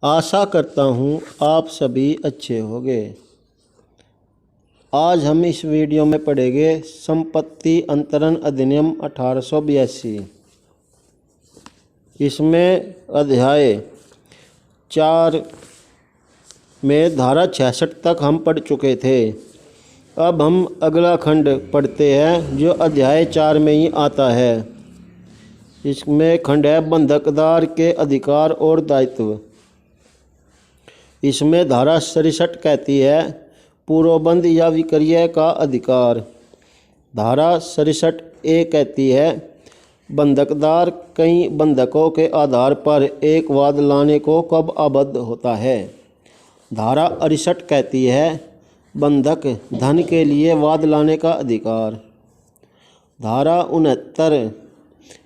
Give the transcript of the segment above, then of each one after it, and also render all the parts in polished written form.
आशा करता हूँ आप सभी अच्छे होंगे। आज हम इस वीडियो में पढ़ेंगे संपत्ति अंतरण अधिनियम 1882। इसमें अध्याय 4 में धारा 66 तक हम पढ़ चुके थे। अब हम अगला खंड पढ़ते हैं जो अध्याय 4 में ही आता है। इसमें खंड है बंधकदार के अधिकार और दायित्व। इसमें धारा 67 कहती है पूर्वबंध या विक्रय का अधिकार। धारा 67 ए कहती है बंधकदार कई बंधकों के आधार पर एक वाद लाने को कब आबद्ध होता है। धारा 68 कहती है बंधक धन के लिए वाद लाने का अधिकार। धारा 69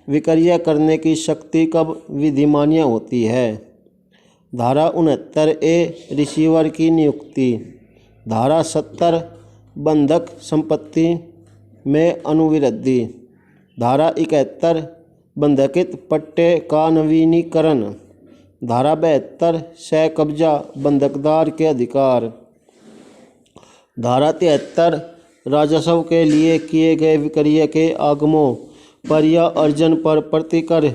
विक्रय करने की शक्ति कब विधिमान्य होती है। धारा 69 ए रिसीवर की नियुक्ति। धारा 70 बंधक संपत्ति में अनुविरोधी। धारा 71 बंधकित पट्टे का नवीनीकरण। धारा 72 सह कब्जा बंधकदार के अधिकार। धारा 73 राजस्व के लिए किए गए विक्रय के आगमों पर या अर्जन पर प्रतिकर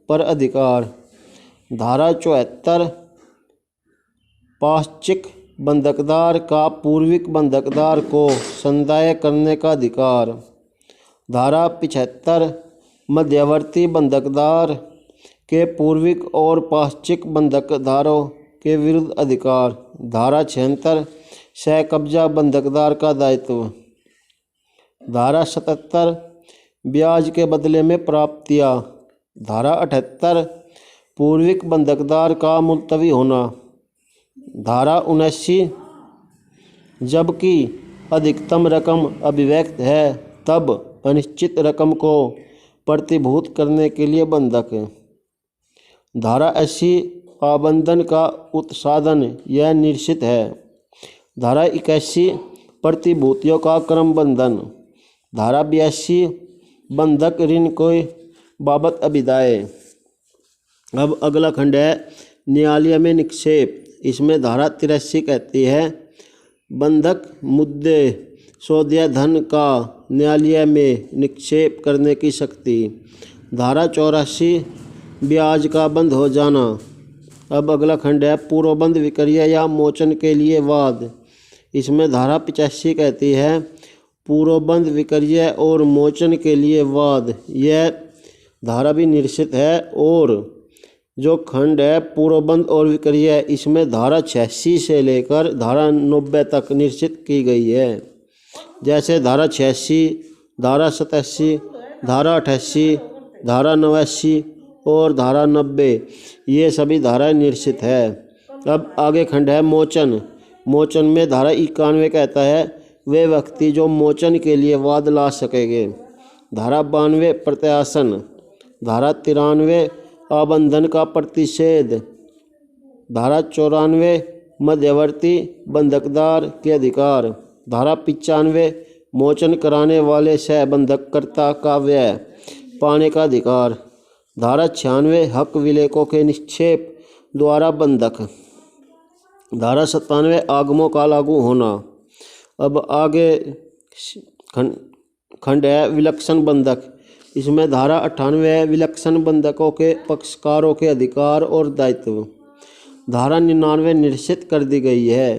पर अधिकार। धारा 74 पाश्चिक बंधकदार का पूर्विक बंधकदार को संदाय करने का अधिकार। धारा 75 मध्यवर्ती बंधकदार के पूर्विक और पाश्चिक बंधकदारों के विरुद्ध अधिकार। धारा 76 सह कब्जा बंधकदार का दायित्व। धारा 77 ब्याज के बदले में प्राप्तियाँ। धारा 78 पूर्विक बंधकदार का मुलतवी होना। धारा 79 जबकि अधिकतम रकम अभिव्यक्त है तब अनिश्चित रकम को प्रतिभूत करने के लिए बंधक। धारा 80 आबंधन का उत्साधन यह निश्चित है। धारा 81 प्रतिभूतियों का क्रम बंधन। धारा 82 बंधक ऋण को बाबत अभिदाय। अब अगला खंड है न्यायालय में निक्षेप। इसमें धारा 83 कहती है बंधक मुद्दे सौदे धन का न्यायालय में निक्षेप करने की शक्ति। धारा 84 ब्याज का बंद हो जाना। अब अगला खंड है पूर्वबंध विक्रय या मोचन के लिए वाद। इसमें धारा 85 कहती है पूर्वबंध विक्रय और मोचन के लिए वाद। यह धारा भी निश्चित है। और जो खंड है पूर्वबंध और विक्रय इसमें धारा 86 से लेकर धारा 90 तक निश्चित की गई है। जैसे धारा 86, धारा 87, धारा 88, धारा 89 और धारा 90 ये सभी धाराएं निश्चित है। अब आगे खंड है मोचन। मोचन में धारा 91 कहता है वे व्यक्ति जो मोचन के लिए वाद ला सकेंगे। धारा 92 प्रत्यासन। धारा 93 आबंधन का प्रतिषेध। धारा 94 मध्यवर्ती बंधकदार के अधिकार। धारा 95 मोचन कराने वाले सह बंधककर्ता का व्यय पाने का अधिकार। धारा 96 हक विलेखों के निक्षेप द्वारा बंधक। धारा 97 आगमों का लागू होना। अब आगे खंड है विलक्षण बंधक। इसमें धारा 98 विलक्षण बंधकों के पक्षकारों के अधिकार और दायित्व। धारा 99 निश्चित कर दी गई है।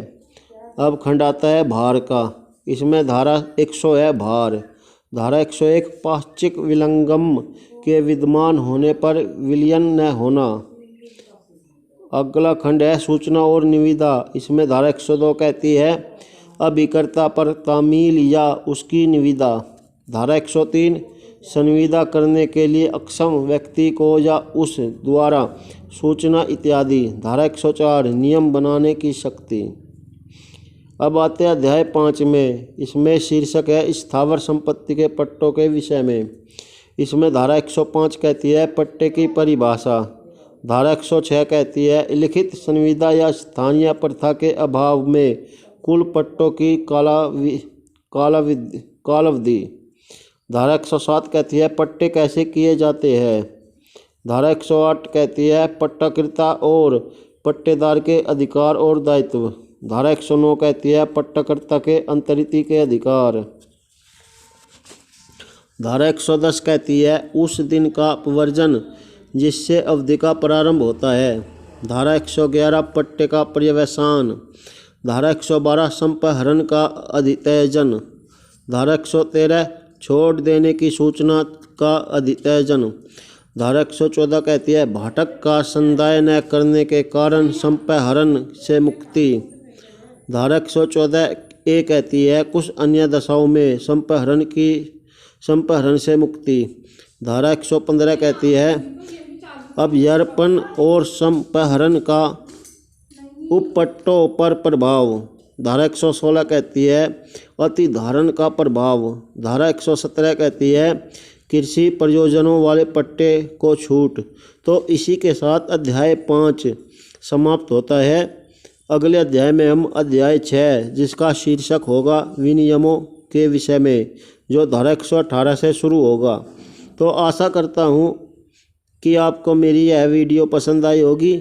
अब खंड आता है भार का। इसमें धारा 100 है भार। धारा 101 पाश्चिक विलंगम के विद्यमान होने पर विलयन न होना। अगला खंड है सूचना और निविदा। इसमें धारा 102 कहती है अभिकर्ता पर तामील या उसकी निविदा। धारा 103 संविदा करने के लिए अक्षम व्यक्ति को या उस द्वारा सूचना इत्यादि। धारा 104 नियम बनाने की शक्ति। अब आते हैं अध्याय 5 में। इसमें शीर्षक है स्थावर संपत्ति के पट्टों के विषय में। इसमें धारा 105 कहती है पट्टे की परिभाषा। धारा 106 कहती है लिखित संविदा या स्थानीय प्रथा के अभाव में कुल पट्टों की कालावधि। धारा 107 कहती है पट्टे कैसे किए जाते हैं। धारा 108 कहती है पट्टाकृता और पट्टेदार के अधिकार और दायित्व। धारा 109 कहती है पट्टाकर्ता के अंतरिति के अधिकार। धारा 110 कहती है उस दिन का अपवर्जन जिससे अवधि का प्रारंभ होता है। धारा 111 पट्टे का पर्यवसान। धारा 112 संपहरण का अधित्यजन। धारा 113 छोड़ देने की सूचना का अधित्यजन। धारा 114 कहती है भाटक का संदाय न करने के कारण संपहरण से मुक्ति। धारा 114 ए कहती है कुछ अन्य दशाओं में संपहरण से मुक्ति। धारा 115 कहती है अभ्यर्पण और संपहरण का उपपट्टों पर प्रभाव। धारा 116 कहती है अतिधारण का प्रभाव। धारा 117 कहती है कृषि प्रयोजनों वाले पट्टे को छूट। तो इसी के साथ अध्याय 5 समाप्त होता है। अगले अध्याय में हम अध्याय 6 जिसका शीर्षक होगा विनियमों के विषय में, जो धारा 118 से शुरू होगा। तो आशा करता हूँ कि आपको मेरी यह वीडियो पसंद आई होगी।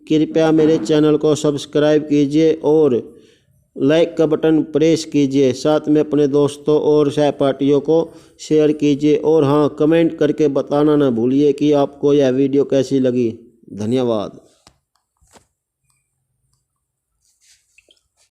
कृपया मेरे चैनल को सब्सक्राइब कीजिए और लाइक का बटन प्रेस कीजिए। साथ में अपने दोस्तों और सहपाठियों को शेयर कीजिए। और हाँ, कमेंट करके बताना ना भूलिए कि आपको यह वीडियो कैसी लगी। धन्यवाद।